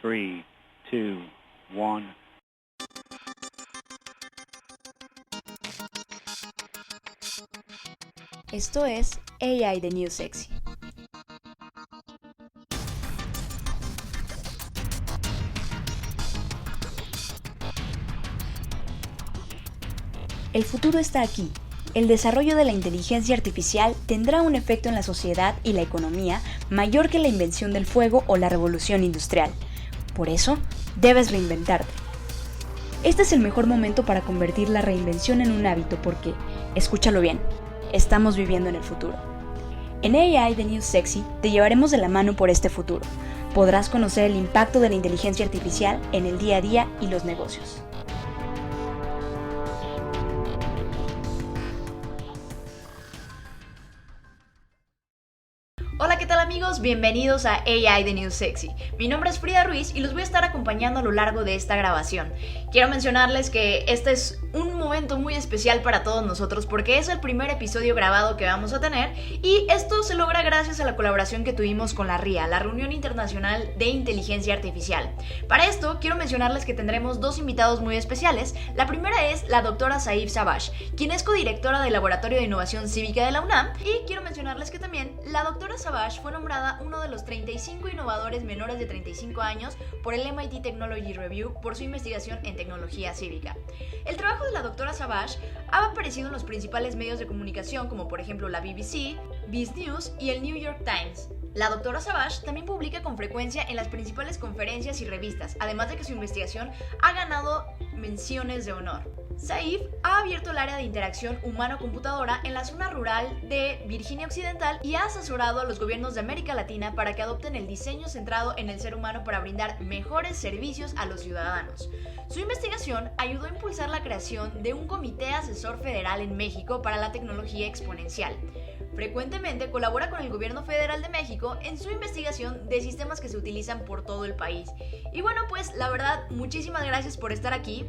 3, 2, 1. Esto es AI The New Sexy. El futuro está aquí. El desarrollo de la inteligencia artificial tendrá un efecto en la sociedad y la economía mayor que la invención del fuego o la revolución industrial. Por eso, debes reinventarte. Este es el mejor momento para convertir la reinvención en un hábito porque, escúchalo bien, estamos viviendo en el futuro. En AI The New Sexy te llevaremos de la mano por este futuro. Podrás conocer el impacto de la inteligencia artificial en el día a día y los negocios. Hola, ¿qué tal amigos? Bienvenidos a AI The New Sexy. Mi nombre es Frida Ruiz y los voy a estar acompañando a lo largo de esta grabación. Quiero mencionarles que este es un momento muy especial para todos nosotros porque es el primer episodio grabado que vamos a tener y esto se logra gracias a la colaboración que tuvimos con la RIA, la Reunión Internacional de Inteligencia Artificial. Para esto quiero mencionarles que tendremos dos invitados muy especiales. La primera es la doctora Saif Savage, quien es codirectora del Laboratorio de Innovación Cívica de la UNAM, y quiero mencionarles que también la doctora Savage fue nombrada uno de los 35 innovadores menores de 35 años por el MIT Technology Review por su investigación en tecnología cívica. El trabajo de la doctora Savage ha aparecido en los principales medios de comunicación como por ejemplo la BBC, Viz News y el New York Times. La doctora Savage también publica con frecuencia en las principales conferencias y revistas, además de que su investigación ha ganado menciones de honor. Saif ha abierto el área de interacción humano-computadora en la zona rural de Virginia Occidental y ha asesorado a los gobiernos de América Latina para que adopten el diseño centrado en el ser humano para brindar mejores servicios a los ciudadanos. Su investigación ayudó a impulsar la creación de un comité asesor federal en México para la tecnología exponencial. Frecuentemente colabora con el gobierno federal de México en su investigación de sistemas que se utilizan por todo el país. Y bueno, pues la verdad, muchísimas gracias por estar aquí.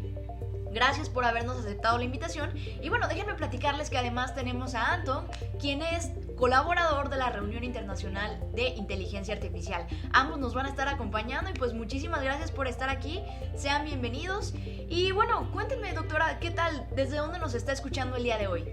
Gracias por habernos aceptado la invitación. Y bueno, déjenme platicarles que además tenemos a Anton, quien es colaborador de la Reunión Internacional de Inteligencia Artificial. Ambos nos van a estar acompañando y pues muchísimas gracias por estar aquí. Sean bienvenidos. Y bueno, cuéntenme, doctora, ¿qué tal? ¿Desde dónde nos está escuchando el día de hoy?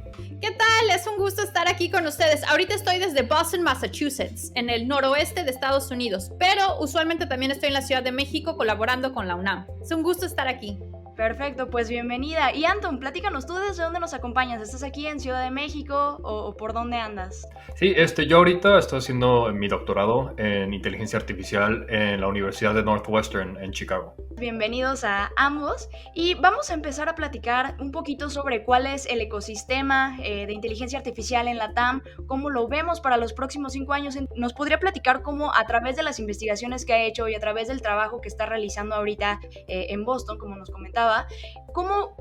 ¿Qué tal? Es un gusto estar aquí con ustedes. Ahorita estoy desde Boston, Massachusetts, en el noroeste de Estados Unidos, pero usualmente también estoy en la Ciudad de México colaborando con la UNAM. Es un gusto estar aquí. Perfecto, pues bienvenida. Y Anton, platícanos, ¿tú desde dónde nos acompañas? ¿Estás aquí en Ciudad de México o por dónde andas? Sí, yo ahorita estoy haciendo mi doctorado en inteligencia artificial en la Universidad de Northwestern en Chicago. Bienvenidos a ambos y vamos a empezar a platicar un poquito sobre cuál es el ecosistema de inteligencia artificial en la TAM, cómo lo vemos para los próximos 5 años. ¿Nos podría platicar cómo a través de las investigaciones que ha hecho y a través del trabajo que está realizando ahorita en Boston, como nos comentaba, cómo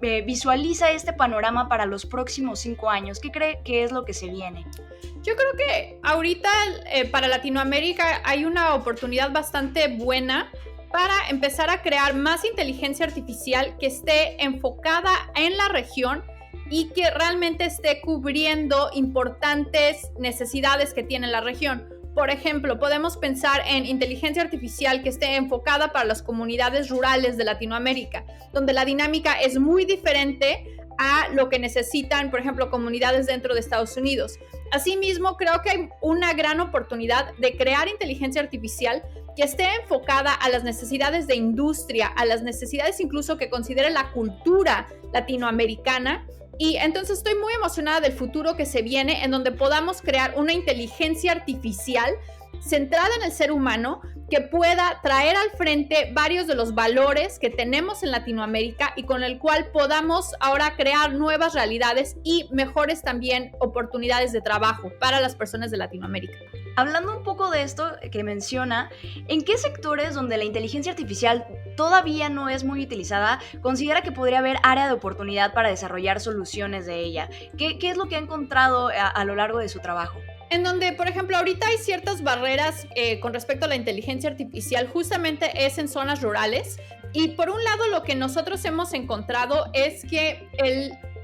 visualiza este panorama para los próximos 5 años? ¿Qué cree que es lo que se viene? Yo creo que ahorita para Latinoamérica hay una oportunidad bastante buena para empezar a crear más inteligencia artificial que esté enfocada en la región y que realmente esté cubriendo importantes necesidades que tiene la región. Por ejemplo, podemos pensar en inteligencia artificial que esté enfocada para las comunidades rurales de Latinoamérica, donde la dinámica es muy diferente a lo que necesitan, por ejemplo, comunidades dentro de Estados Unidos. Asimismo, creo que hay una gran oportunidad de crear inteligencia artificial que esté enfocada a las necesidades de industria, a las necesidades incluso que considere la cultura latinoamericana. Y entonces estoy muy emocionada del futuro que se viene, en donde podamos crear una inteligencia artificial centrada en el ser humano que pueda traer al frente varios de los valores que tenemos en Latinoamérica y con el cual podamos ahora crear nuevas realidades y mejores también oportunidades de trabajo para las personas de Latinoamérica. Hablando un poco de esto que menciona, ¿en qué sectores donde la inteligencia artificial todavía no es muy utilizada considera que podría haber área de oportunidad para desarrollar soluciones de ella? ¿Qué es lo que ha encontrado a lo largo de su trabajo? En donde, por ejemplo, ahorita hay ciertas barreras con respecto a la inteligencia artificial, justamente es en zonas rurales. Y por un lado, lo que nosotros hemos encontrado es que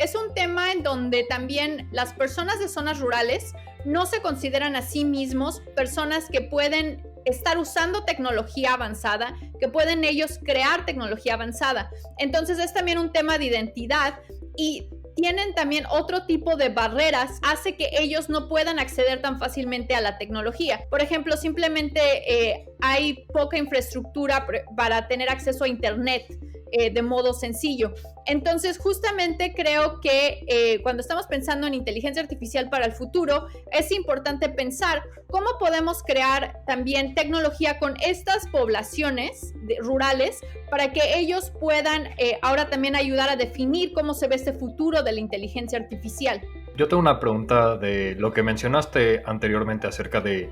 es un tema en donde también las personas de zonas rurales no se consideran a sí mismos personas que pueden estar usando tecnología avanzada, que pueden ellos crear tecnología avanzada. Entonces es también un tema de identidad y tienen también otro tipo de barreras, hace que ellos no puedan acceder tan fácilmente a la tecnología. Por ejemplo, simplemente hay poca infraestructura para tener acceso a internet de modo sencillo. Entonces, justamente creo que cuando estamos pensando en inteligencia artificial para el futuro, es importante pensar cómo podemos crear también tecnología con estas poblaciones rurales para que ellos puedan ahora también ayudar a definir cómo se ve este futuro de la inteligencia artificial. Yo tengo una pregunta de lo que mencionaste anteriormente acerca de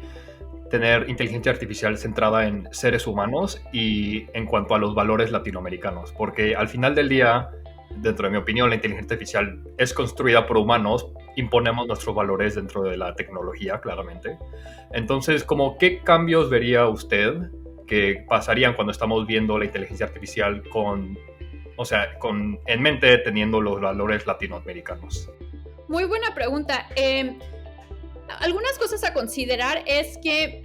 tener inteligencia artificial centrada en seres humanos y en cuanto a los valores latinoamericanos, porque al final del día, dentro de mi opinión, la inteligencia artificial es construida por humanos, imponemos nuestros valores dentro de la tecnología, claramente. Entonces, ¿qué cambios vería usted que pasarían cuando estamos viendo la inteligencia artificial en mente teniendo los valores latinoamericanos? Muy buena pregunta. Algunas cosas a considerar es que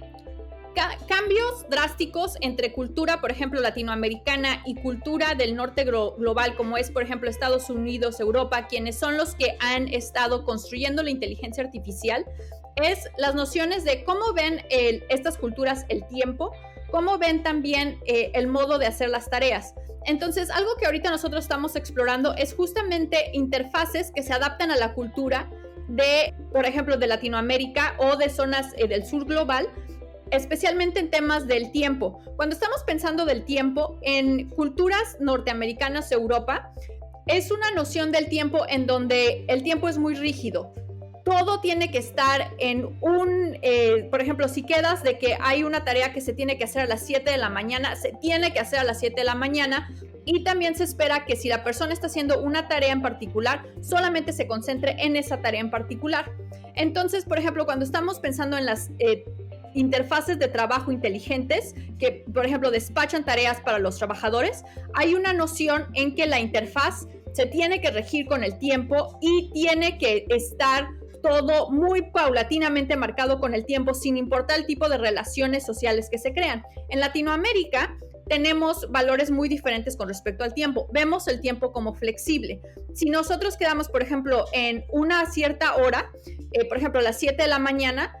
cambios drásticos entre cultura, por ejemplo, latinoamericana y cultura del norte global, como es, por ejemplo, Estados Unidos, Europa, quienes son los que han estado construyendo la inteligencia artificial, es las nociones de cómo ven estas culturas el tiempo, cómo ven también el modo de hacer las tareas. Entonces, algo que ahorita nosotros estamos explorando es justamente interfaces que se adaptan a la cultura de, por ejemplo, de Latinoamérica o de zonas del sur global, especialmente en temas del tiempo. Cuando estamos pensando del tiempo, en culturas norteamericanas, Europa, es una noción del tiempo en donde el tiempo es muy rígido. Todo tiene que estar en por ejemplo, si quedas de que hay una tarea que se tiene que hacer a las 7 de la mañana, se tiene que hacer a las 7 de la mañana, y también se espera que si la persona está haciendo una tarea en particular, solamente se concentre en esa tarea en particular. Entonces, por ejemplo, cuando estamos pensando en las interfaces de trabajo inteligentes que, por ejemplo, despachan tareas para los trabajadores, hay una noción en que la interfaz se tiene que regir con el tiempo y tiene que estar todo muy paulatinamente marcado con el tiempo, sin importar el tipo de relaciones sociales que se crean. En Latinoamérica tenemos valores muy diferentes con respecto al tiempo. Vemos el tiempo como flexible. Si nosotros quedamos, por ejemplo, en una cierta hora, por ejemplo, a las 7 de la mañana,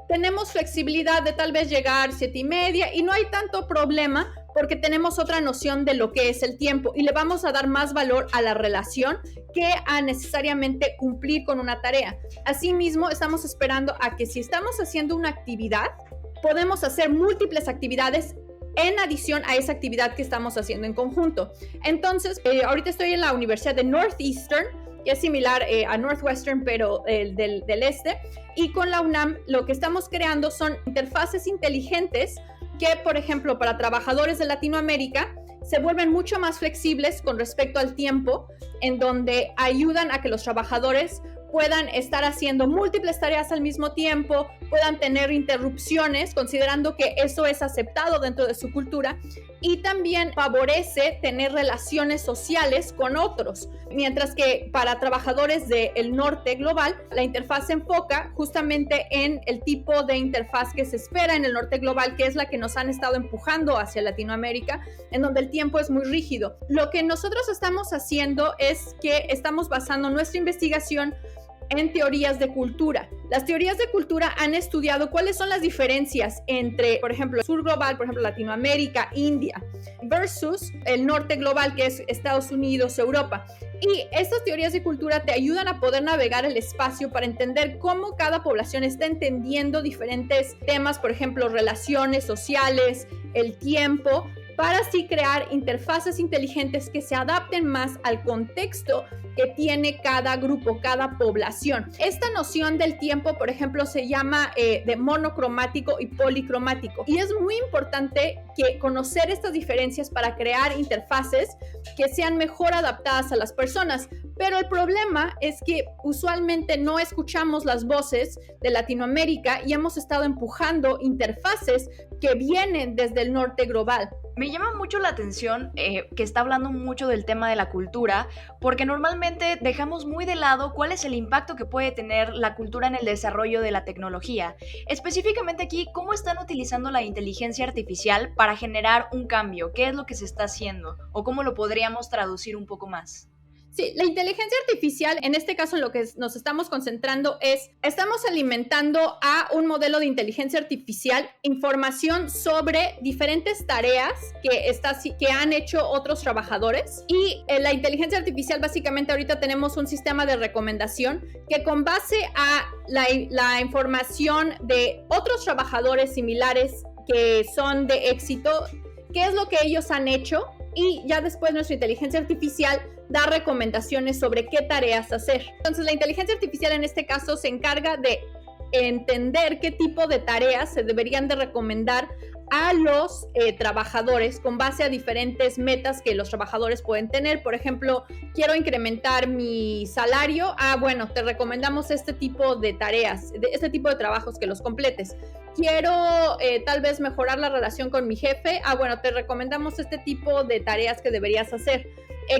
tenemos flexibilidad de tal vez llegar 7:30 y no hay tanto problema porque tenemos otra noción de lo que es el tiempo y le vamos a dar más valor a la relación que a necesariamente cumplir con una tarea. Asimismo, estamos esperando a que si estamos haciendo una actividad, podemos hacer múltiples actividades en adición a esa actividad que estamos haciendo en conjunto. Entonces, ahorita estoy en la Universidad de Northeastern, que es similar a Northwestern, pero del este, y con la UNAM lo que estamos creando son interfaces inteligentes que, por ejemplo, para trabajadores de Latinoamérica, se vuelven mucho más flexibles con respecto al tiempo, en donde ayudan a que los trabajadores puedan estar haciendo múltiples tareas al mismo tiempo, puedan tener interrupciones, considerando que eso es aceptado dentro de su cultura, y también favorece tener relaciones sociales con otros, mientras que para trabajadores del norte global, la interfaz se enfoca justamente en el tipo de interfaz que se espera en el norte global, que es la que nos han estado empujando hacia Latinoamérica, en donde el tiempo es muy rígido. Lo que nosotros estamos haciendo es que estamos basando nuestra investigación en teorías de cultura. Las teorías de cultura han estudiado cuáles son las diferencias entre, por ejemplo, el sur global, por ejemplo, Latinoamérica, India, versus el norte global, que es Estados Unidos, Europa. Y estas teorías de cultura te ayudan a poder navegar el espacio para entender cómo cada población está entendiendo diferentes temas, por ejemplo, relaciones sociales, el tiempo, para así crear interfaces inteligentes que se adapten más al contexto que tiene cada grupo, cada población. Esta noción del tiempo, por ejemplo, se llama de monocromático y policromático. Y es muy importante que conocer estas diferencias para crear interfaces que sean mejor adaptadas a las personas. Pero el problema es que usualmente no escuchamos las voces de Latinoamérica y hemos estado empujando interfaces que vienen desde el norte global. Me llama mucho la atención que está hablando mucho del tema de la cultura, porque normalmente dejamos muy de lado cuál es el impacto que puede tener la cultura en el desarrollo de la tecnología. Específicamente aquí, ¿cómo están utilizando la inteligencia artificial para generar un cambio? ¿Qué es lo que se está haciendo? ¿O cómo lo podríamos traducir un poco más? Sí, la inteligencia artificial, en este caso en lo que nos estamos concentrando estamos alimentando a un modelo de inteligencia artificial información sobre diferentes tareas que han hecho otros trabajadores, y la inteligencia artificial básicamente ahorita tenemos un sistema de recomendación que con base a la información de otros trabajadores similares que son de éxito, qué es lo que ellos han hecho, y ya después nuestra inteligencia artificial da recomendaciones sobre qué tareas hacer. Entonces, la inteligencia artificial en este caso se encarga de entender qué tipo de tareas se deberían de recomendar a los trabajadores con base a diferentes metas que los trabajadores pueden tener. Por ejemplo, quiero incrementar mi salario. Bueno, te recomendamos este tipo de tareas, este tipo de trabajos que los completes. Quiero tal vez mejorar la relación con mi jefe. Bueno, te recomendamos este tipo de tareas que deberías hacer.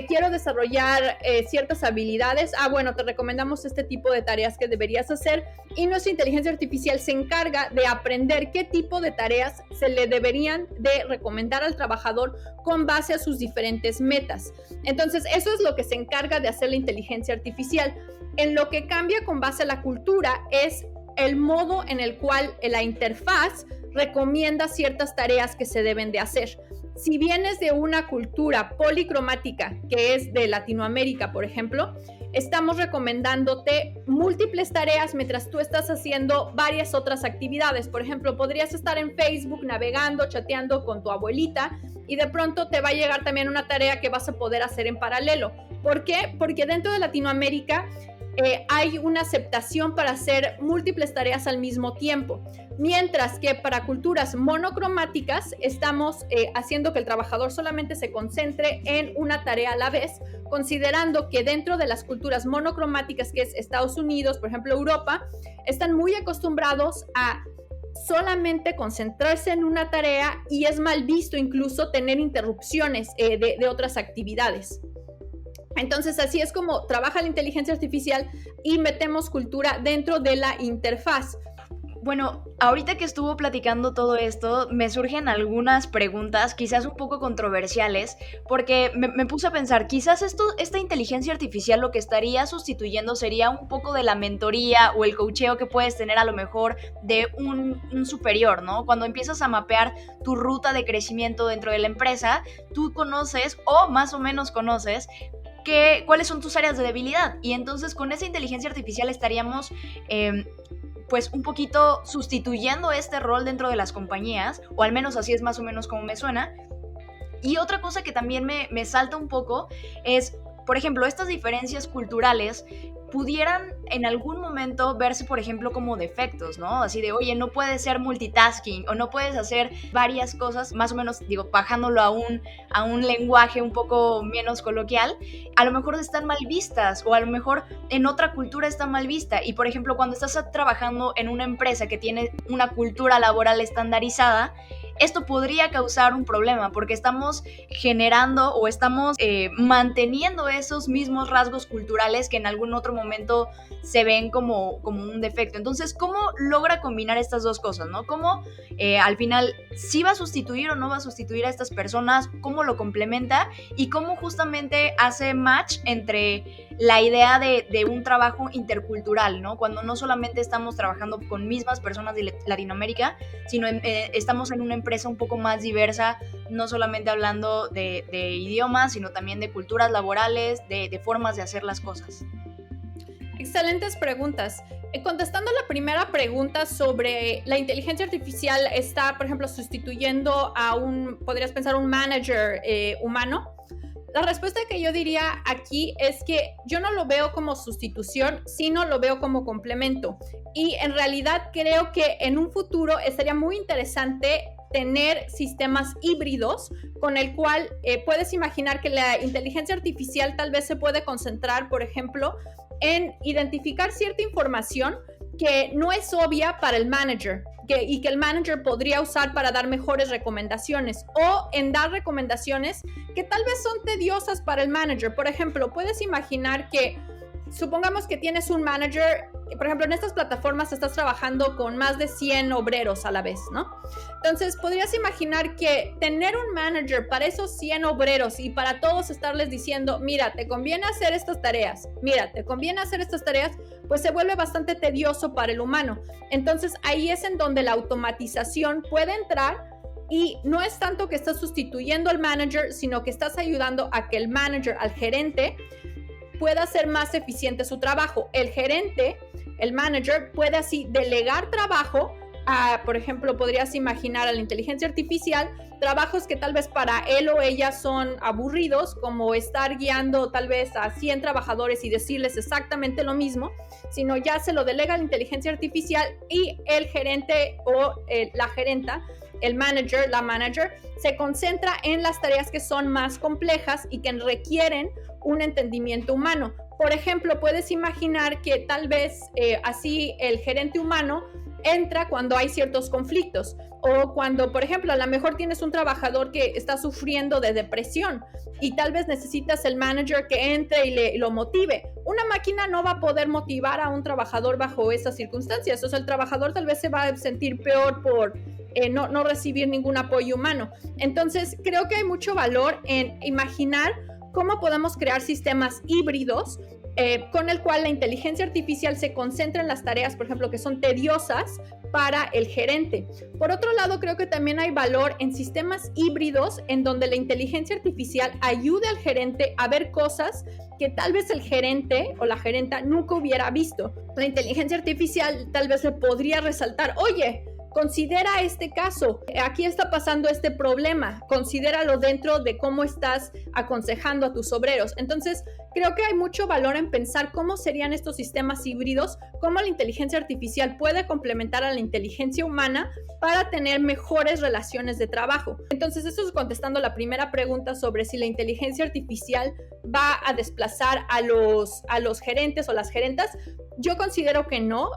Quiero desarrollar ciertas habilidades. Bueno, te recomendamos este tipo de tareas que deberías hacer. Y nuestra inteligencia artificial se encarga de aprender qué tipo de tareas se le deberían de recomendar al trabajador con base a sus diferentes metas. Entonces, eso es lo que se encarga de hacer la inteligencia artificial. En lo que cambia con base a la cultura es el modo en el cual la interfaz recomienda ciertas tareas que se deben de hacer. Si vienes de una cultura policromática, que es de Latinoamérica, por ejemplo, estamos recomendándote múltiples tareas mientras tú estás haciendo varias otras actividades. Por ejemplo, podrías estar en Facebook navegando, chateando con tu abuelita, y de pronto te va a llegar también una tarea que vas a poder hacer en paralelo. ¿Por qué? Porque dentro de Latinoamérica hay una aceptación para hacer múltiples tareas al mismo tiempo, mientras que para culturas monocromáticas estamos haciendo que el trabajador solamente se concentre en una tarea a la vez, considerando que dentro de las culturas monocromáticas, que es Estados Unidos, por ejemplo Europa, están muy acostumbrados a solamente concentrarse en una tarea, y es mal visto incluso tener interrupciones de otras actividades. Entonces, así es como trabaja la inteligencia artificial, y metemos cultura dentro de la interfaz. Bueno, ahorita que estuvo platicando todo esto, me surgen algunas preguntas, quizás un poco controversiales, porque me puse a pensar, quizás esta inteligencia artificial lo que estaría sustituyendo sería un poco de la mentoría o el coacheo que puedes tener a lo mejor de un superior, ¿no? Cuando empiezas a mapear tu ruta de crecimiento dentro de la empresa, tú conoces, o más o menos conoces, cuáles son tus áreas de debilidad, y entonces con esa inteligencia artificial estaríamos pues un poquito sustituyendo este rol dentro de las compañías, o al menos así es más o menos como me suena. Y otra cosa que también me salta un poco es, por ejemplo, estas diferencias culturales pudieran en algún momento verse, por ejemplo, como defectos, ¿no? Así de, oye, no puedes ser multitasking, o no puedes hacer varias cosas, más o menos, digo, bajándolo a un lenguaje un poco menos coloquial, a lo mejor están mal vistas, o a lo mejor en otra cultura está mal vista. Y, por ejemplo, cuando estás trabajando en una empresa que tiene una cultura laboral estandarizada, esto podría causar un problema, porque estamos generando o estamos manteniendo esos mismos rasgos culturales que en algún otro momento se ven como un defecto. Entonces, ¿cómo logra combinar estas dos cosas, ¿no? ¿Cómo al final sí va a sustituir o no va a sustituir a estas personas? ¿Cómo lo complementa? Y cómo justamente hace match entre la idea de un trabajo intercultural, ¿no? Cuando no solamente estamos trabajando con mismas personas de Latinoamérica, sino estamos en una empresa un poco más diversa, no solamente hablando de idiomas, sino también de culturas laborales, de formas de hacer las cosas. Excelentes preguntas. Contestando la primera pregunta sobre la inteligencia artificial está, por ejemplo, sustituyendo podrías pensar, un manager humano. La respuesta que yo diría aquí es que yo no lo veo como sustitución, sino lo veo como complemento. Y en realidad creo que en un futuro estaría muy interesante tener sistemas híbridos con el cual puedes imaginar que la inteligencia artificial tal vez se puede concentrar, por ejemplo, en identificar cierta información que no es obvia para el manager y que el manager podría usar para dar mejores recomendaciones, o en dar recomendaciones que tal vez son tediosas para el manager. Por ejemplo, puedes imaginar que, supongamos que tienes un manager, por ejemplo, en estas plataformas estás trabajando con más de 100 obreros a la vez, ¿no? Entonces, podrías imaginar que tener un manager para esos 100 obreros y para todos estarles diciendo, mira, te conviene hacer estas tareas, pues se vuelve bastante tedioso para el humano. Entonces, ahí es en donde la automatización puede entrar. Y no es tanto que estás sustituyendo al manager, sino que estás ayudando a que el manager, al gerente, pueda hacer más eficiente su trabajo. El gerente, el manager, puede así delegar trabajo a, por ejemplo, podrías imaginar a la inteligencia artificial, trabajos que tal vez para él o ella son aburridos, como estar guiando tal vez a 100 trabajadores y decirles exactamente lo mismo, sino ya se lo delega a la inteligencia artificial y el gerente o la gerenta, el manager, la manager, se concentra en las tareas que son más complejas y que requieren un entendimiento humano. Por ejemplo, puedes imaginar que tal vez así el gerente humano entra cuando hay ciertos conflictos, o cuando, por ejemplo, a lo mejor tienes un trabajador que está sufriendo de depresión y tal vez necesitas el manager que entre y lo motive. Una máquina no va a poder motivar a un trabajador bajo esas circunstancias. O sea, el trabajador tal vez se va a sentir peor por no recibir ningún apoyo humano. Entonces, creo que hay mucho valor en imaginar cómo podemos crear sistemas híbridos con el cual la inteligencia artificial se concentra en las tareas, por ejemplo, que son tediosas para el gerente. Por otro lado, creo que también hay valor en sistemas híbridos en donde la inteligencia artificial ayude al gerente a ver cosas que tal vez el gerente o la gerenta nunca hubiera visto. La inteligencia artificial tal vez le podría resaltar, oye, considera este caso, aquí está pasando este problema, considéralo dentro de cómo estás aconsejando a tus obreros. Entonces, creo que hay mucho valor en pensar cómo serían estos sistemas híbridos, cómo la inteligencia artificial puede complementar a la inteligencia humana para tener mejores relaciones de trabajo. Entonces, esto es contestando la primera pregunta sobre si la inteligencia artificial va a desplazar a los gerentes o las gerentas. Yo considero que no,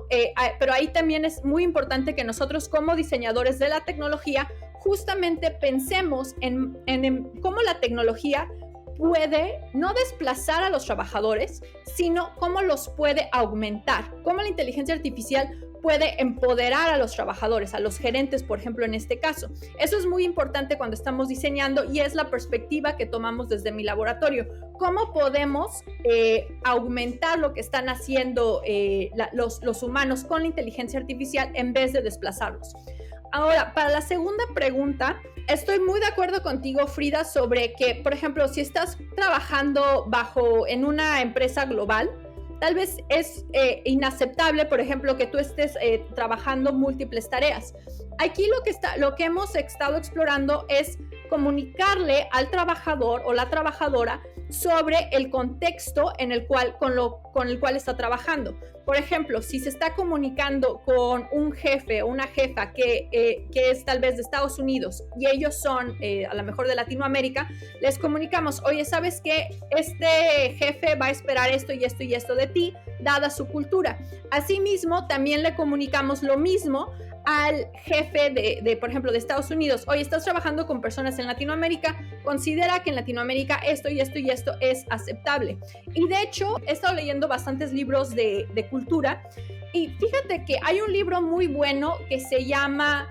pero ahí también es muy importante que nosotros como diseñadores de la tecnología justamente pensemos en cómo la tecnología puede no desplazar a los trabajadores, sino cómo los puede aumentar, cómo la inteligencia artificial puede empoderar a los trabajadores, a los gerentes, por ejemplo, en este caso. Eso es muy importante cuando estamos diseñando y es la perspectiva que tomamos desde mi laboratorio. ¿Cómo podemos aumentar lo que están haciendo los humanos con la inteligencia artificial en vez de desplazarlos? Ahora, para la segunda pregunta, estoy muy de acuerdo contigo, Frida, sobre que, por ejemplo, si estás trabajando en una empresa global, tal vez es inaceptable, por ejemplo, que tú estés trabajando múltiples tareas. Aquí lo que hemos estado explorando es comunicarle al trabajador o la trabajadora sobre el contexto con el cual está trabajando. Por ejemplo, si se está comunicando con un jefe o una jefa que es tal vez de Estados Unidos y ellos son a lo mejor de Latinoamérica, les comunicamos, oye, ¿sabes qué? Este jefe va a esperar esto y esto y esto de ti, dada su cultura. Asimismo, también le comunicamos lo mismo al jefe por ejemplo, de Estados Unidos. Oye, estás trabajando con personas en Latinoamérica, considera que en Latinoamérica esto y esto y esto es aceptable. Y de hecho, he estado leyendo bastantes libros de cultura y fíjate que hay un libro muy bueno que se llama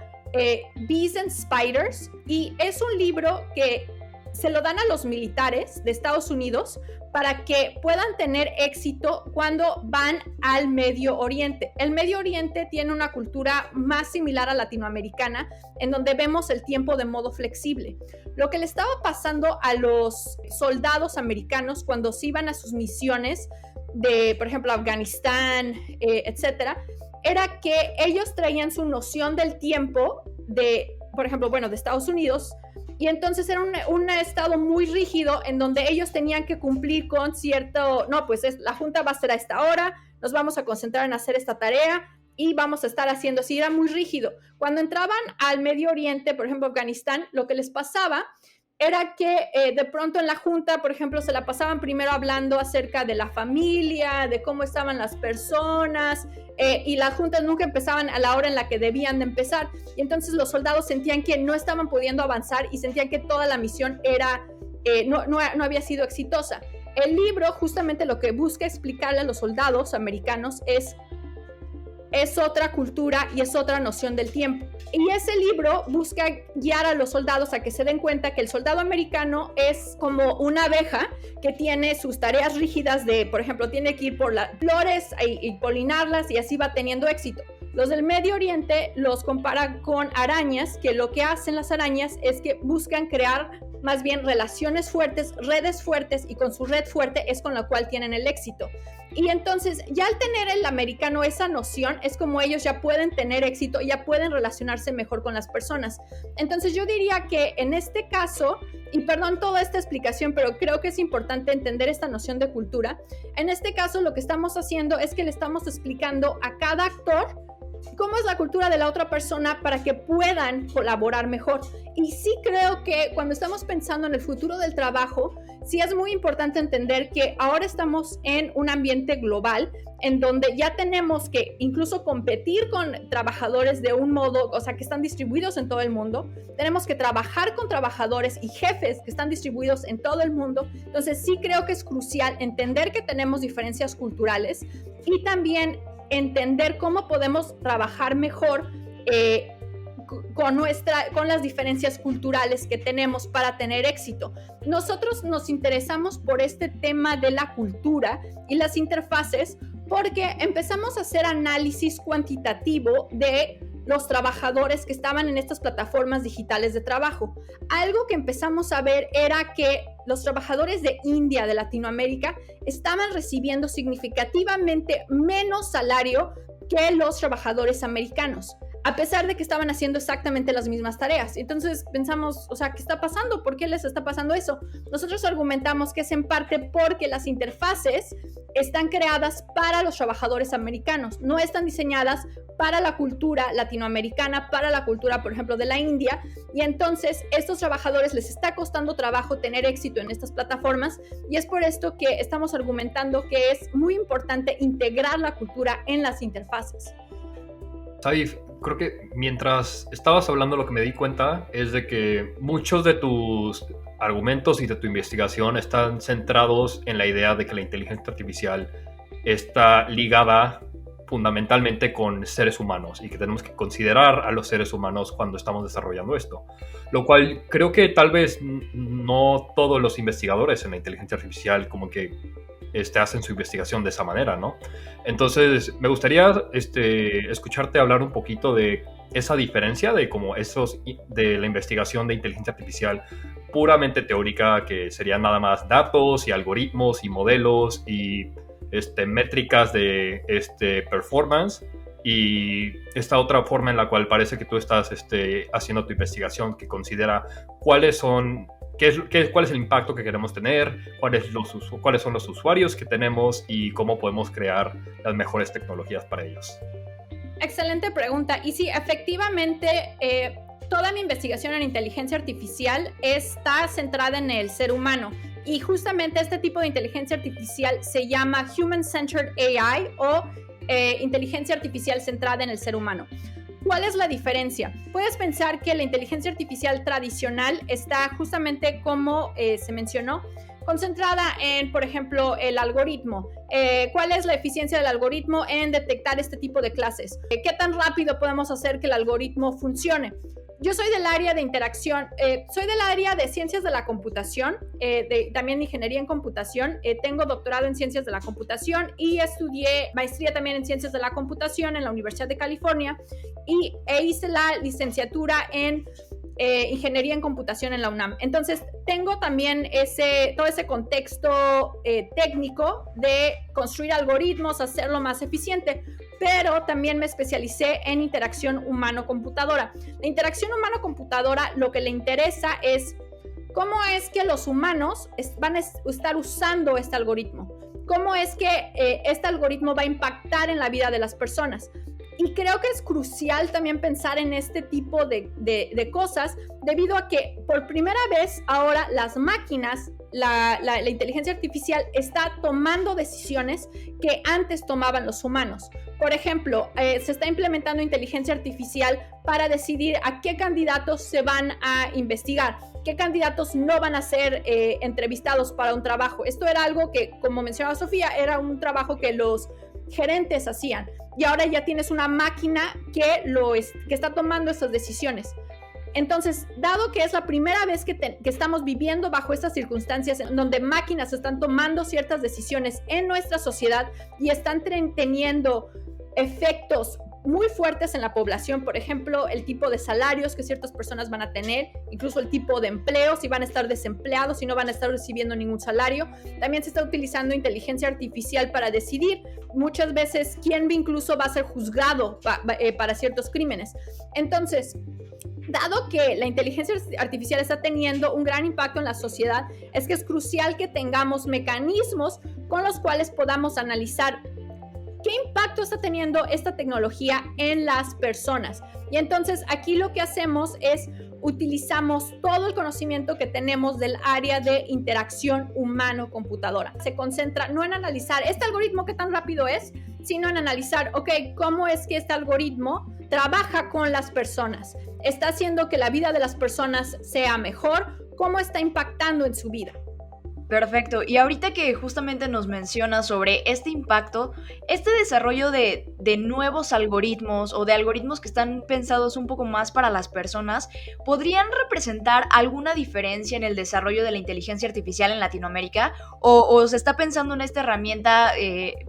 Bees and Spiders y es un libro que se lo dan a los militares de Estados Unidos para que puedan tener éxito cuando van al Medio Oriente. El Medio Oriente tiene una cultura más similar a latinoamericana, en donde vemos el tiempo de modo flexible. Lo que le estaba pasando a los soldados americanos cuando se iban a sus misiones de, por ejemplo, Afganistán, etcétera, era que ellos traían su noción del tiempo por ejemplo, de Estados Unidos, y entonces era un estado muy rígido en donde ellos tenían que cumplir con cierto, la junta va a ser a esta hora, nos vamos a concentrar en hacer esta tarea y vamos a estar haciendo así, era muy rígido. Cuando entraban al Medio Oriente, por ejemplo, Afganistán, lo que les pasaba era que de pronto en la junta, por ejemplo, se la pasaban primero hablando acerca de la familia, de cómo estaban las personas, y las juntas nunca empezaban a la hora en la que debían de empezar. Y entonces los soldados sentían que no estaban pudiendo avanzar y sentían que toda la misión no había sido exitosa. El libro justamente lo que busca explicarle a los soldados americanos es otra cultura y es otra noción del tiempo. Y ese libro busca guiar a los soldados a que se den cuenta que el soldado americano es como una abeja que tiene sus tareas rígidas de, por ejemplo, tiene que ir por las flores y polinarlas y así va teniendo éxito. Los del Medio Oriente los comparan con arañas, que lo que hacen las arañas es que buscan crear más bien relaciones fuertes, redes fuertes, y con su red fuerte es con la cual tienen el éxito. Y entonces, ya al tener el americano esa noción, es como ellos ya pueden tener éxito, ya pueden relacionarse mejor con las personas. Entonces, yo diría que en este caso, y perdón toda esta explicación, pero creo que es importante entender esta noción de cultura. En este caso, lo que estamos haciendo es que le estamos explicando a cada actor cómo es la cultura de la otra persona para que puedan colaborar mejor. Y sí creo que cuando estamos pensando en el futuro del trabajo, sí es muy importante entender que ahora estamos en un ambiente global en donde ya tenemos que incluso competir con trabajadores de un modo, o sea, que están distribuidos en todo el mundo. Tenemos que trabajar con trabajadores y jefes que están distribuidos en todo el mundo. Entonces sí creo que es crucial entender que tenemos diferencias culturales y también entender cómo podemos trabajar mejor con las diferencias culturales que tenemos para tener éxito. Nosotros nos interesamos por este tema de la cultura y las interfaces porque empezamos a hacer análisis cuantitativo de los trabajadores que estaban en estas plataformas digitales de trabajo. Algo que empezamos a ver era que los trabajadores de India, de Latinoamérica, estaban recibiendo significativamente menos salario que los trabajadores americanos, a pesar de que estaban haciendo exactamente las mismas tareas. Entonces pensamos, o sea, ¿qué está pasando? ¿Por qué les está pasando eso? Nosotros argumentamos que es en parte porque las interfaces están creadas para los trabajadores americanos, no están diseñadas para la cultura latinoamericana, para la cultura, por ejemplo, de la India, y entonces estos trabajadores les está costando trabajo tener éxito en estas plataformas, y es por esto que estamos argumentando que es muy importante integrar la cultura en las interfaces. Saif, creo que mientras estabas hablando lo que me di cuenta es de que muchos de tus argumentos y de tu investigación están centrados en la idea de que la inteligencia artificial está ligada fundamentalmente con seres humanos y que tenemos que considerar a los seres humanos cuando estamos desarrollando esto. Lo cual creo que tal vez no todos los investigadores en la inteligencia artificial como que hacen su investigación de esa manera, ¿no? Entonces, me gustaría escucharte hablar un poquito de esa diferencia de como de la investigación de inteligencia artificial puramente teórica, que serían nada más datos y algoritmos y modelos y métricas de performance, y esta otra forma en la cual parece que tú estás haciendo tu investigación, que considera cuál es el impacto que queremos tener, cuáles son los usuarios que tenemos y cómo podemos crear las mejores tecnologías para ellos. Excelente pregunta. Y sí, efectivamente, toda mi investigación en inteligencia artificial está centrada en el ser humano. Y justamente este tipo de inteligencia artificial se llama Human-Centered AI o inteligencia artificial centrada en el ser humano. ¿Cuál es la diferencia? Puedes pensar que la inteligencia artificial tradicional está justamente como se mencionó, concentrada en, por ejemplo, el algoritmo. ¿Cuál es la eficiencia del algoritmo en detectar este tipo de clases? ¿Qué tan rápido podemos hacer que el algoritmo funcione? Yo soy del área de interacción, soy del área de ciencias de la computación, también ingeniería en computación. Tengo doctorado en ciencias de la computación y estudié maestría también en ciencias de la computación en la Universidad de California e hice la licenciatura en ingeniería en computación en la UNAM. Entonces tengo también todo ese contexto técnico de construir algoritmos, hacerlo más eficiente, pero también me especialicé en interacción humano-computadora. La interacción humano-computadora lo que le interesa es cómo es que los humanos van a estar usando este algoritmo, cómo es que este algoritmo va a impactar en la vida de las personas. Y creo que es crucial también pensar en este tipo de cosas, debido a que por primera vez ahora las máquinas, la inteligencia artificial está tomando decisiones que antes tomaban los humanos. Por ejemplo, se está implementando inteligencia artificial para decidir a qué candidatos se van a investigar, qué candidatos no van a ser entrevistados para un trabajo. Esto era algo que, como mencionaba Sofía, era un trabajo que los gerentes hacían, y ahora ya tienes una máquina que está tomando esas decisiones. Entonces, dado que es la primera vez que estamos viviendo bajo estas circunstancias en donde máquinas están tomando ciertas decisiones en nuestra sociedad y están teniendo efectos muy fuertes en la población, por ejemplo, el tipo de salarios que ciertas personas van a tener, incluso el tipo de empleo, si van a estar desempleados, si no van a estar recibiendo ningún salario. También se está utilizando inteligencia artificial para decidir muchas veces quién incluso va a ser juzgado para ciertos crímenes. Entonces, dado que la inteligencia artificial está teniendo un gran impacto en la sociedad, es que es crucial que tengamos mecanismos con los cuales podamos analizar qué impacto está teniendo esta tecnología en las personas. Y entonces aquí lo que hacemos es utilizamos todo el conocimiento que tenemos del área de interacción humano-computadora. Se concentra no en analizar este algoritmo qué tan rápido es, sino en analizar, ok, cómo es que este algoritmo trabaja con las personas, está haciendo que la vida de las personas sea mejor, cómo está impactando en su vida. Perfecto. Y ahorita que justamente nos mencionas sobre este impacto, este desarrollo de nuevos algoritmos o de algoritmos que están pensados un poco más para las personas, ¿podrían representar alguna diferencia en el desarrollo de la inteligencia artificial en Latinoamérica? ¿O se está pensando en esta herramienta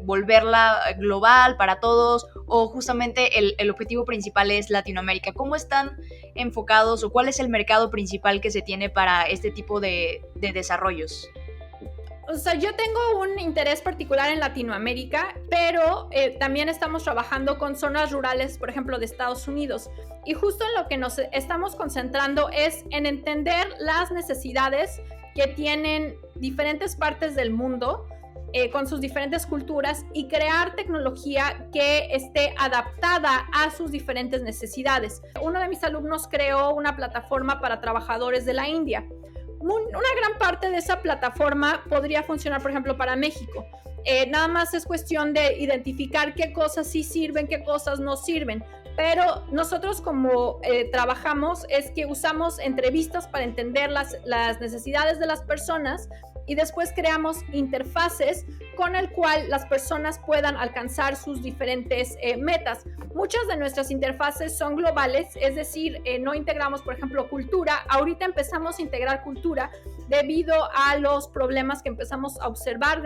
volverla global para todos? ¿O justamente el objetivo principal es Latinoamérica? ¿Cómo están enfocados o cuál es el mercado principal que se tiene para este tipo de desarrollos? O sea, yo tengo un interés particular en Latinoamérica, pero también estamos trabajando con zonas rurales, por ejemplo, de Estados Unidos. Y justo en lo que nos estamos concentrando es en entender las necesidades que tienen diferentes partes del mundo con sus diferentes culturas y crear tecnología que esté adaptada a sus diferentes necesidades. Uno de mis alumnos creó una plataforma para trabajadores de la India. Una gran parte de esa plataforma podría funcionar, por ejemplo, para México. Nada más es cuestión de identificar qué cosas sí sirven, qué cosas no sirven. Pero nosotros como trabajamos es que usamos entrevistas para entender las necesidades de las personas y después creamos interfaces con el cual las personas puedan alcanzar sus diferentes metas. Muchas de nuestras interfaces son globales, es decir, no integramos, por ejemplo, cultura. Ahorita empezamos a integrar cultura debido a los problemas que empezamos a observar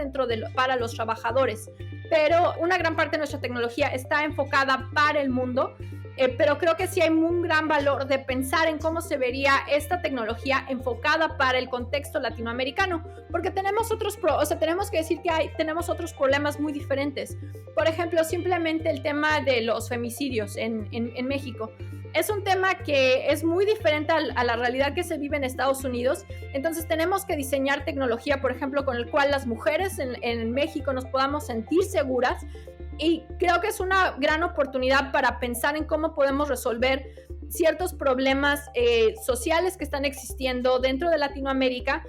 para los trabajadores. Pero una gran parte de nuestra tecnología está enfocada para el mundo. Pero creo que sí hay un gran valor de pensar en cómo se vería esta tecnología enfocada para el contexto latinoamericano, porque tenemos tenemos que decir que tenemos otros problemas muy diferentes. Por ejemplo, simplemente el tema de los femicidios en México. Es un tema que es muy diferente a la realidad que se vive en Estados Unidos. Entonces tenemos que diseñar tecnología, por ejemplo, con el cual las mujeres en México nos podamos sentir seguras. Y creo que es una gran oportunidad para pensar en cómo podemos resolver ciertos problemas sociales que están existiendo dentro de Latinoamérica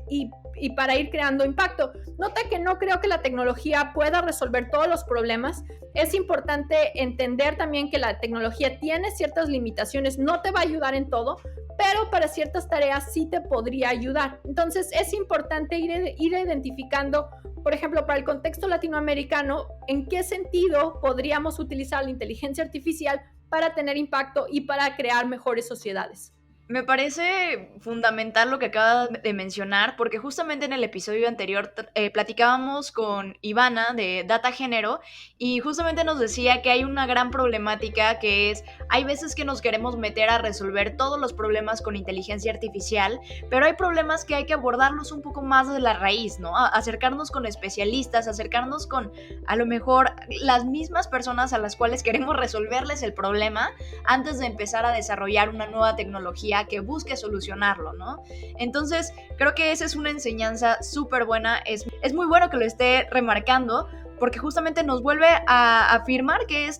y para ir creando impacto. Nota que no creo que la tecnología pueda resolver todos los problemas. Es importante entender también que la tecnología tiene ciertas limitaciones, no te va a ayudar en todo, pero para ciertas tareas sí te podría ayudar. Entonces es importante ir identificando, por ejemplo, para el contexto latinoamericano, en qué sentido podríamos utilizar la inteligencia artificial para tener impacto y para crear mejores sociedades. Me parece fundamental lo que acabas de mencionar, porque justamente en el episodio anterior platicábamos con Ivana de Data Género y justamente nos decía que hay una gran problemática que es, hay veces que nos queremos meter a resolver todos los problemas con inteligencia artificial, pero hay problemas que hay que abordarlos un poco más de la raíz, ¿no? Acercarnos con especialistas, acercarnos con a lo mejor las mismas personas a las cuales queremos resolverles el problema antes de empezar a desarrollar una nueva tecnología que busque solucionarlo, ¿no? Entonces, creo que esa es una enseñanza súper buena, es muy bueno que lo esté remarcando, porque justamente nos vuelve a afirmar que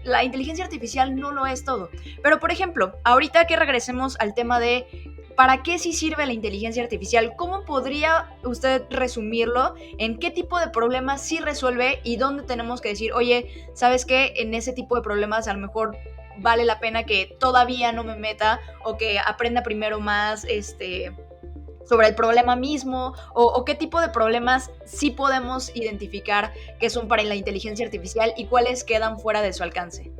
la inteligencia artificial no lo es todo. Pero, por ejemplo, ahorita que regresemos al tema de ¿para qué sí sirve la inteligencia artificial? ¿Cómo podría usted resumirlo? ¿En qué tipo de problemas sí resuelve y dónde tenemos que decir, oye, ¿sabes qué? En ese tipo de problemas a lo mejor vale la pena que todavía no me meta o que aprenda primero más sobre el problema mismo o qué tipo de problemas sí podemos identificar que son para la inteligencia artificial y cuáles quedan fuera de su alcance?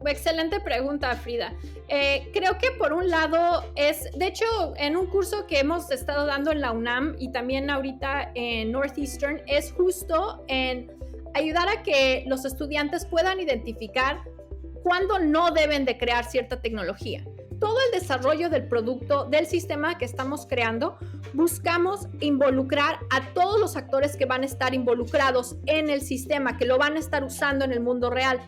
Excelente pregunta, Frida. Creo que por un lado de hecho, en un curso que hemos estado dando en la UNAM y también ahorita en Northeastern, es justo en ayudar a que los estudiantes puedan identificar cuándo no deben de crear cierta tecnología. Todo el desarrollo del producto, del sistema que estamos creando, buscamos involucrar a todos los actores que van a estar involucrados en el sistema, que lo van a estar usando en el mundo real.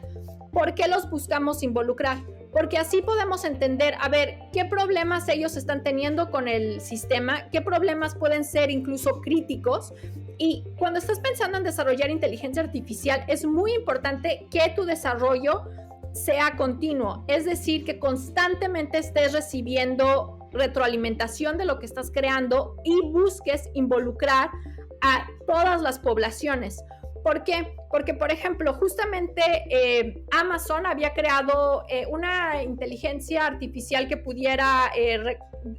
¿Por qué los buscamos involucrar? Porque así podemos entender, a ver, qué problemas ellos están teniendo con el sistema, qué problemas pueden ser incluso críticos. Y cuando estás pensando en desarrollar inteligencia artificial, es muy importante que tu desarrollo sea continuo, es decir, que constantemente estés recibiendo retroalimentación de lo que estás creando y busques involucrar a todas las poblaciones. ¿Por qué? Porque, por ejemplo, justamente Amazon había creado una inteligencia artificial que pudiera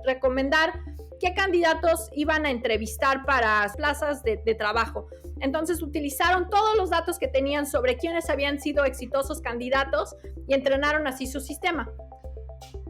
recomendar qué candidatos iban a entrevistar para plazas de trabajo. Entonces utilizaron todos los datos que tenían sobre quiénes habían sido exitosos candidatos y entrenaron así su sistema.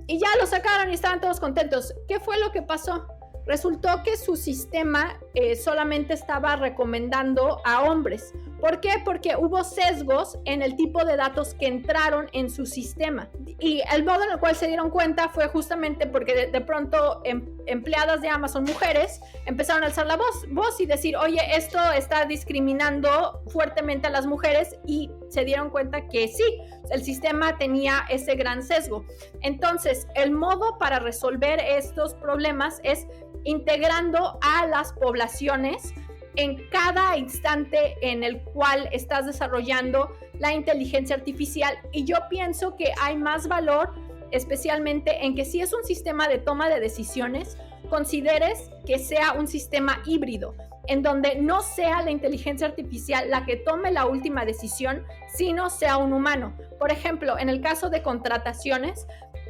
Y ya lo sacaron y estaban todos contentos. ¿Qué fue lo que pasó? Resultó que su sistema solamente estaba recomendando a hombres. ¿Por qué? Porque hubo sesgos en el tipo de datos que entraron en su sistema. Y el modo en el cual se dieron cuenta fue justamente porque de pronto empleadas de Amazon, mujeres, empezaron a alzar la voz y decir, oye, esto está discriminando fuertemente a las mujeres, y se dieron cuenta que sí, el sistema tenía ese gran sesgo. Entonces, el modo para resolver estos problemas es integrando a las poblaciones en cada instante en el cual estás desarrollando la inteligencia artificial. Y yo pienso que hay más valor, especialmente en que si es un sistema de toma de decisiones, consideres que sea un sistema híbrido, en donde no sea la inteligencia artificial la que tome la última decisión, sino sea un humano. Por ejemplo, en el caso de contrataciones,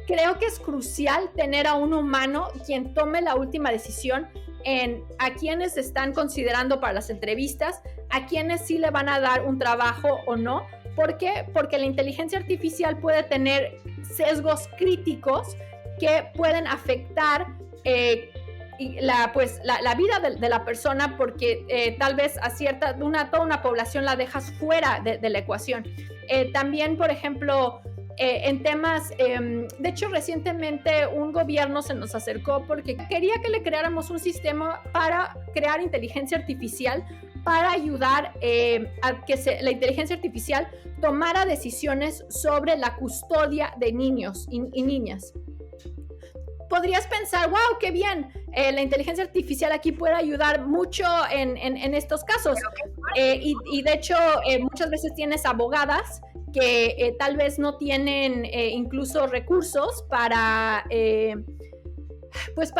creo que es crucial tener a un humano quien tome la última decisión en a quienes están considerando para las entrevistas, a quienes sí le van a dar un trabajo o no. ¿Por qué? Porque la inteligencia artificial puede tener sesgos críticos que pueden afectar la vida de la persona, porque tal vez a toda una población la dejas fuera de la ecuación. También, por ejemplo, en temas, de hecho recientemente un gobierno se nos acercó porque quería que le creáramos un sistema para crear inteligencia artificial para ayudar a que la inteligencia artificial tomara decisiones sobre la custodia de niños y niñas. Podrías pensar, wow, qué bien, la inteligencia artificial aquí puede ayudar mucho en estos casos. Y de hecho, muchas veces tienes abogadas que tal vez no tienen incluso recursos para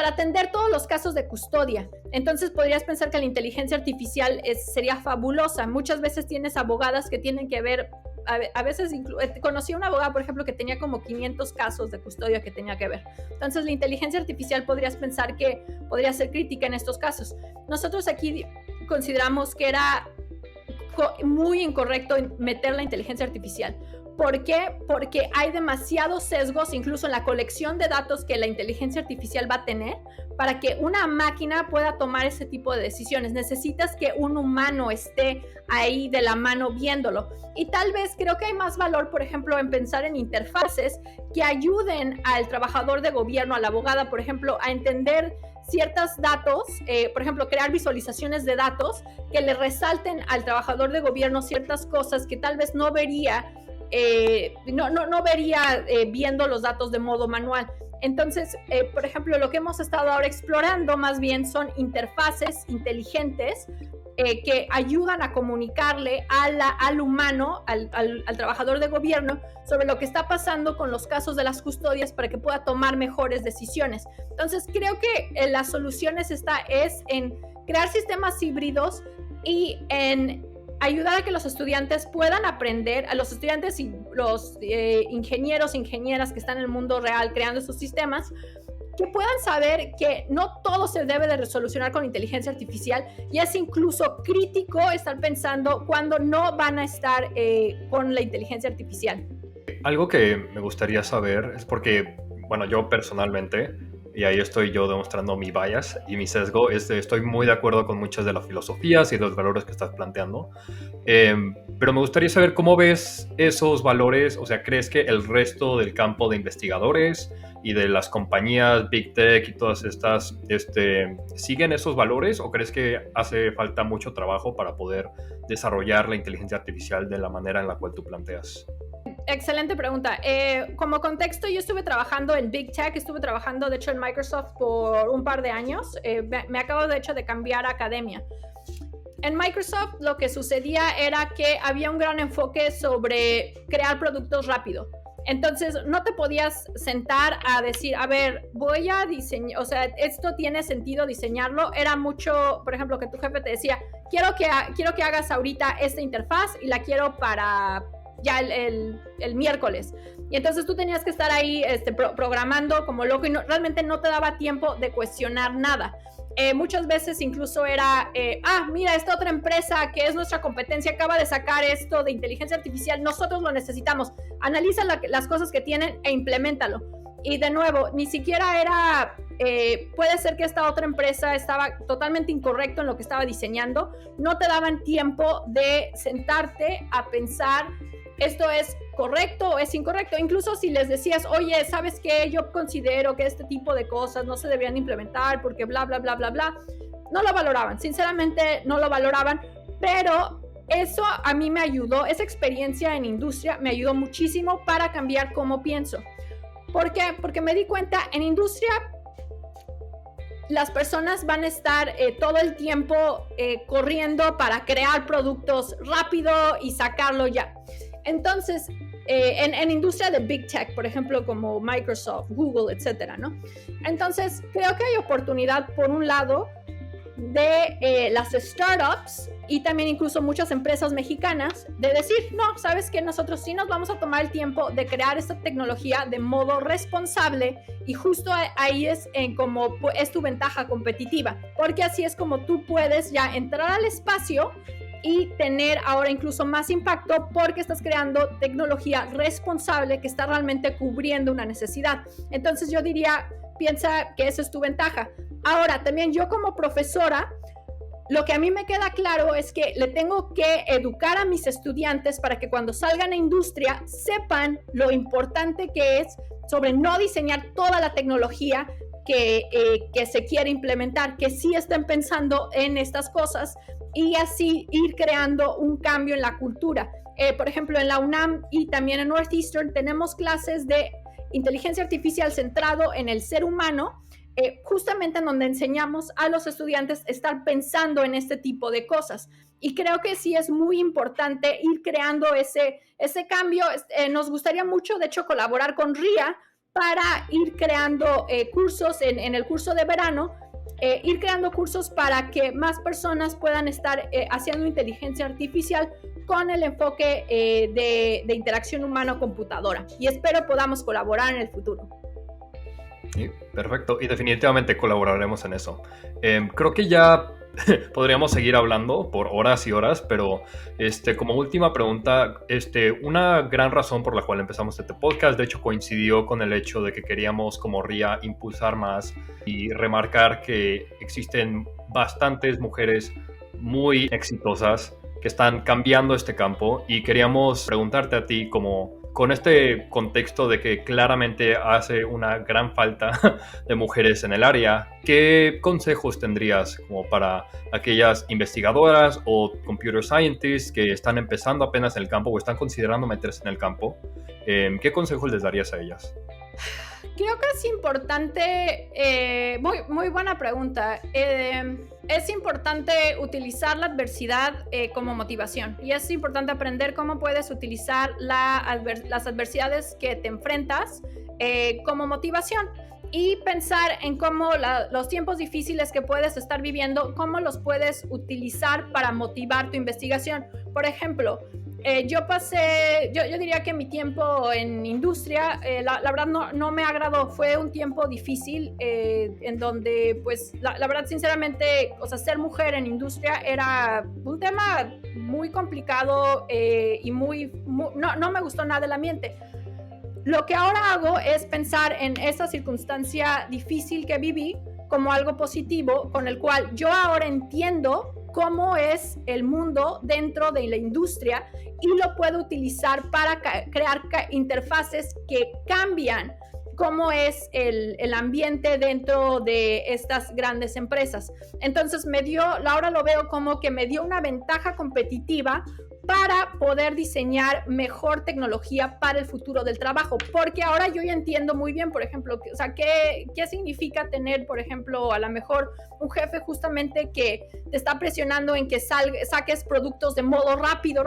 atender todos los casos de custodia. Entonces podrías pensar que la inteligencia artificial sería fabulosa. Muchas veces tienes abogadas que tienen que ver, a veces conocí a una abogada, por ejemplo, que tenía como 500 casos de custodia que tenía que ver. Entonces la inteligencia artificial podrías pensar que podría ser crítica en estos casos. Nosotros aquí consideramos que era muy incorrecto meter la inteligencia artificial. ¿Por qué? Porque hay demasiados sesgos, incluso en la colección de datos que la inteligencia artificial va a tener, para que una máquina pueda tomar ese tipo de decisiones. Necesitas que un humano esté ahí de la mano viéndolo. Y tal vez creo que hay más valor, por ejemplo, en pensar en interfaces que ayuden al trabajador de gobierno, a la abogada, por ejemplo, a entender ciertos datos, por ejemplo, crear visualizaciones de datos que le resalten al trabajador de gobierno ciertas cosas que tal vez no vería viendo los datos de modo manual. Entonces, por ejemplo, lo que hemos estado ahora explorando más bien son interfaces inteligentes que ayudan a comunicarle al humano, al trabajador de gobierno, sobre lo que está pasando con los casos de las custodias para que pueda tomar mejores decisiones. Entonces, creo que la solución es en crear sistemas híbridos y en ayudar a que los estudiantes puedan aprender, a los estudiantes y los ingenieros, ingenieras que están en el mundo real creando esos sistemas, que puedan saber que no todo se debe de resolucionar con inteligencia artificial y es incluso crítico estar pensando cuando no van a estar con la inteligencia artificial. Algo que me gustaría saber es porque, bueno, yo personalmente, y ahí estoy yo demostrando mi bias y mi sesgo, estoy muy de acuerdo con muchas de las filosofías y los valores que estás planteando, pero me gustaría saber cómo ves esos valores. O sea, ¿crees que el resto del campo de investigadores y de las compañías Big Tech y todas estas siguen esos valores, o crees que hace falta mucho trabajo para poder desarrollar la inteligencia artificial de la manera en la cual tú planteas? Excelente pregunta. Como contexto, yo estuve trabajando en Big Tech, estuve trabajando de hecho en Microsoft por un par de años. Me acabo de hecho de cambiar a academia. En Microsoft lo que sucedía era que había un gran enfoque sobre crear productos rápido. Entonces no te podías sentar a decir, a ver, voy a diseñar, o sea, esto tiene sentido diseñarlo. Era mucho, por ejemplo, que tu jefe te decía, quiero que hagas ahorita esta interfaz y la quiero para ya el miércoles. Y entonces tú tenías que estar ahí programando como loco y realmente no te daba tiempo de cuestionar nada. Muchas veces incluso era, mira, esta otra empresa que es nuestra competencia acaba de sacar esto de inteligencia artificial, nosotros lo necesitamos. Analiza las cosas que tienen e implementalo. Y de nuevo, ni siquiera era, puede ser que esta otra empresa estaba totalmente incorrecto en lo que estaba diseñando. No te daban tiempo de sentarte a pensar, esto es correcto o es incorrecto. Incluso si les decías, oye, ¿sabes qué? Yo considero que este tipo de cosas no se deberían implementar porque bla, bla, bla, bla, bla. No lo valoraban, sinceramente no lo valoraban, pero eso a mí me ayudó, esa experiencia en industria me ayudó muchísimo para cambiar cómo pienso. ¿Por qué? Porque me di cuenta, en industria las personas van a estar todo el tiempo corriendo para crear productos rápido y sacarlo ya. Entonces, en industria de Big Tech, por ejemplo, como Microsoft, Google, etcétera, ¿no? Entonces, creo que hay oportunidad, por un lado, de las startups y también incluso muchas empresas mexicanas de decir, no, ¿sabes qué? Nosotros sí nos vamos a tomar el tiempo de crear esta tecnología de modo responsable y justo ahí es como es tu ventaja competitiva, porque así es como tú puedes ya entrar al espacio y tener ahora incluso más impacto porque estás creando tecnología responsable que está realmente cubriendo una necesidad. Entonces yo diría, piensa que esa es tu ventaja. Ahora, también yo como profesora, lo que a mí me queda claro es que le tengo que educar a mis estudiantes para que cuando salgan a industria sepan lo importante que es sobre no diseñar toda la tecnología que se quiere implementar, que sí estén pensando en estas cosas y así ir creando un cambio en la cultura. Por ejemplo, en la UNAM y también en Northeastern tenemos clases de inteligencia artificial centrado en el ser humano, justamente en donde enseñamos a los estudiantes estar pensando en este tipo de cosas. Y creo que sí es muy importante ir creando ese cambio. Nos gustaría mucho, de hecho, colaborar con RIA para ir creando cursos en el curso de verano, ir creando cursos para que más personas puedan estar haciendo inteligencia artificial con el enfoque de interacción humano-computadora. Y espero podamos colaborar en el futuro. Sí, perfecto, y definitivamente colaboraremos en eso. Creo que ya podríamos seguir hablando por horas y horas, pero como última pregunta, una gran razón por la cual empezamos este podcast, de hecho coincidió con el hecho de que queríamos como RIA impulsar más y remarcar que existen bastantes mujeres muy exitosas que están cambiando este campo, y queríamos preguntarte a ti, como con este contexto de que claramente hace una gran falta de mujeres en el área, ¿qué consejos tendrías como para aquellas investigadoras o computer scientists que están empezando apenas en el campo o están considerando meterse en el campo? ¿Qué consejos les darías a ellas? Creo que es importante, muy buena pregunta. Es importante utilizar la adversidad como motivación, y es importante aprender cómo puedes utilizar las adversidades que te enfrentas como motivación, y pensar en cómo los tiempos difíciles que puedes estar viviendo, cómo los puedes utilizar para motivar tu investigación. Por ejemplo, yo diría que mi tiempo en industria, la verdad no me agradó. Fue un tiempo difícil en donde, pues, la verdad, sinceramente, o sea, ser mujer en industria era un tema muy complicado y no me gustó nada el ambiente. Lo que ahora hago es pensar en esa circunstancia difícil que viví como algo positivo, con el cual yo ahora entiendo cómo es el mundo dentro de la industria y lo puedo utilizar para crear interfaces que cambian cómo es el ambiente dentro de estas grandes empresas. Entonces ahora lo veo como que me dio una ventaja competitiva para poder diseñar mejor tecnología para el futuro del trabajo, porque ahora yo ya entiendo muy bien, por ejemplo, qué significa tener, por ejemplo, a lo mejor un jefe justamente que te está presionando en que saques productos de modo rápido.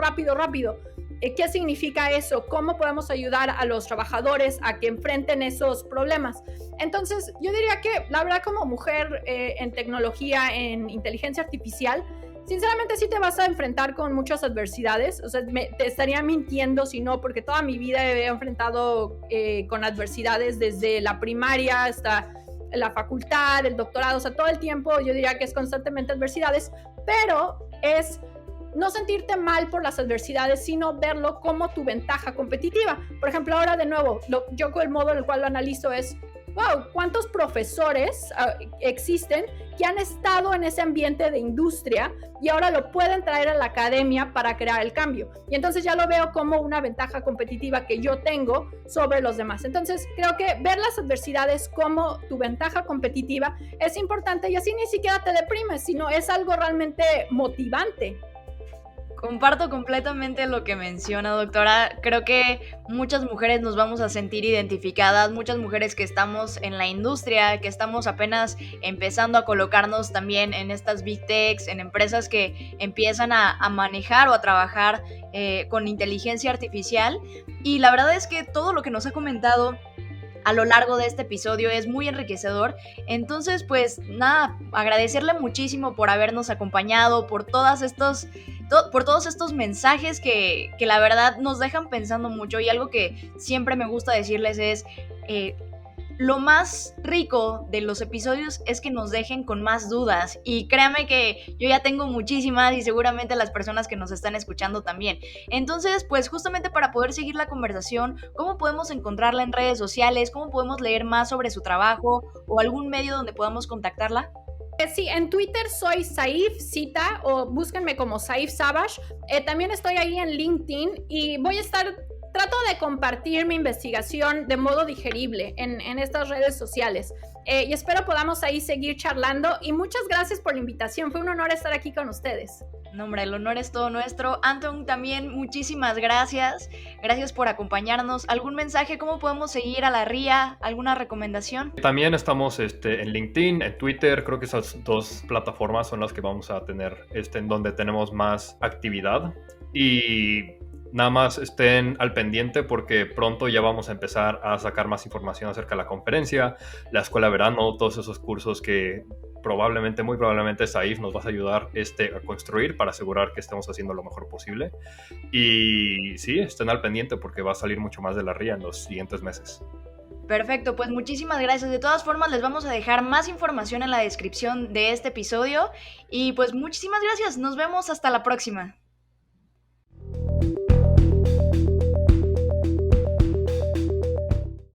¿Qué significa eso? ¿Cómo podemos ayudar a los trabajadores a que enfrenten esos problemas? Entonces, yo diría que, la verdad, como mujer en tecnología, en inteligencia artificial, sinceramente sí te vas a enfrentar con muchas adversidades. O sea, te estaría mintiendo si no, porque toda mi vida he enfrentado con adversidades desde la primaria hasta la facultad, el doctorado. O sea, todo el tiempo yo diría que es constantemente adversidades, pero es no sentirte mal por las adversidades, sino verlo como tu ventaja competitiva. Por ejemplo, ahora de nuevo, yo con el modo en el cual lo analizo es, wow, ¿cuántos profesores existen que han estado en ese ambiente de industria y ahora lo pueden traer a la academia para crear el cambio? Y entonces ya lo veo como una ventaja competitiva que yo tengo sobre los demás. Entonces creo que ver las adversidades como tu ventaja competitiva es importante, y así ni siquiera te deprimes, sino es algo realmente motivante. Comparto completamente lo que menciona, doctora. Creo que muchas mujeres nos vamos a sentir identificadas, muchas mujeres que estamos en la industria, que estamos apenas empezando a colocarnos también en estas big techs, en empresas que empiezan a manejar o a trabajar con inteligencia artificial. Y la verdad es que todo lo que nos ha comentado a lo largo de este episodio es muy enriquecedor. Entonces, pues nada, agradecerle muchísimo por habernos acompañado, por todos estos mensajes que la verdad nos dejan pensando mucho. Y algo que siempre me gusta decirles es, lo más rico de los episodios es que nos dejen con más dudas, y créanme que yo ya tengo muchísimas, y seguramente las personas que nos están escuchando también. Entonces, pues justamente para poder seguir la conversación, ¿cómo podemos encontrarla en redes sociales? ¿Cómo podemos leer más sobre su trabajo o algún medio donde podamos contactarla? Sí, en Twitter soy Saif Cita, o búsquenme como Saif Savage. También estoy ahí en LinkedIn, y trato de compartir mi investigación de modo digerible en estas redes sociales. Y espero podamos ahí seguir charlando, y muchas gracias por la invitación. Fue un honor estar aquí con ustedes. No, hombre, el honor es todo nuestro. Anton, también muchísimas gracias. Gracias por acompañarnos. ¿Algún mensaje? ¿Cómo podemos seguir a la RIA? ¿Alguna recomendación? También estamos en LinkedIn, en Twitter. Creo que esas dos plataformas son las que vamos a tener en donde tenemos más actividad. Y nada más estén al pendiente, porque pronto ya vamos a empezar a sacar más información acerca de la conferencia, la escuela de verano, todos esos cursos que muy probablemente Saif nos va a ayudar a construir para asegurar que estemos haciendo lo mejor posible. Y sí, estén al pendiente, porque va a salir mucho más de la RIA en los siguientes meses. Perfecto, pues muchísimas gracias. De todas formas, les vamos a dejar más información en la descripción de este episodio. Y pues muchísimas gracias. Nos vemos hasta la próxima.